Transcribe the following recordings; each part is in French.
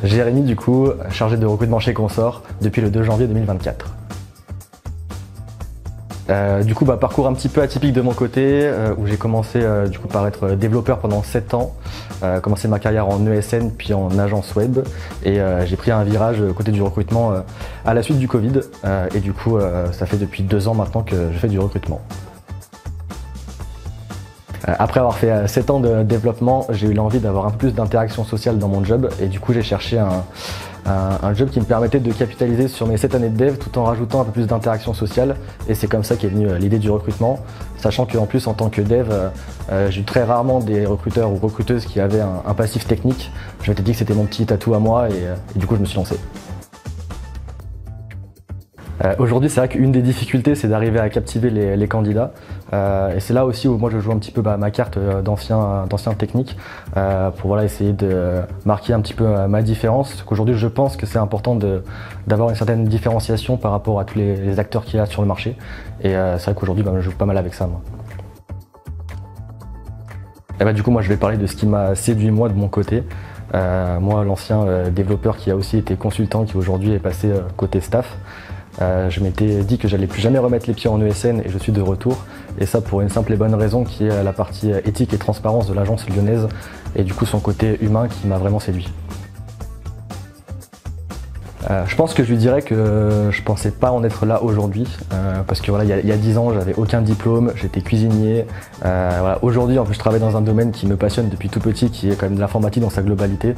Jérémy du coup, chargé de recrutement chez Consort depuis le 2 janvier 2024. Du coup, parcours un petit peu atypique de mon côté, où j'ai commencé du coup par être développeur pendant 7 ans, commencé ma carrière en ESN puis en agence web, et j'ai pris un virage côté du recrutement à la suite du Covid, et du coup ça fait depuis 2 ans maintenant que je fais du recrutement. Après avoir fait 7 ans de développement, j'ai eu l'envie d'avoir un peu plus d'interaction sociale dans mon job, et du coup j'ai cherché un job qui me permettait de capitaliser sur mes 7 années de dev tout en rajoutant un peu plus d'interaction sociale, et c'est comme ça qu'est venue l'idée du recrutement, sachant qu'en plus en tant que dev, j'ai eu très rarement des recruteurs ou recruteuses qui avaient un passif technique. Je m'étais dit que c'était mon petit atout à moi, et du coup je me suis lancé. Aujourd'hui, c'est vrai qu'une des difficultés, c'est d'arriver à captiver les candidats. Et c'est là aussi où moi je joue un petit peu ma carte d'ancien technique pour essayer de marquer un petit peu ma différence. Qu'aujourd'hui, je pense que c'est important d'avoir une certaine différenciation par rapport à tous les acteurs qu'il y a sur le marché. Et c'est vrai qu'aujourd'hui, je joue pas mal avec ça, moi. Et du coup, moi je vais parler de ce qui m'a séduit moi de mon côté. Moi, l'ancien développeur qui a aussi été consultant, qui aujourd'hui est passé côté staff. Je m'étais dit que j'allais plus jamais remettre les pieds en ESN, et je suis de retour. Et ça pour une simple et bonne raison qui est la partie éthique et transparence de l'agence lyonnaise, et du coup son côté humain qui m'a vraiment séduit. Je pense que je lui dirais que je pensais pas en être là aujourd'hui, parce que il y a 10 ans j'avais aucun diplôme, j'étais cuisinier. Aujourd'hui en plus je travaille dans un domaine qui me passionne depuis tout petit, qui est quand même de l'informatique dans sa globalité.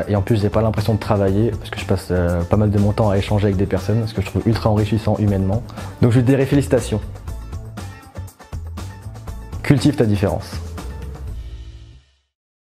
Et en plus j'ai pas l'impression de travailler, parce que je passe pas mal de mon temps à échanger avec des personnes, ce que je trouve ultra enrichissant humainement. Donc je lui dirais félicitations. Cultive ta différence.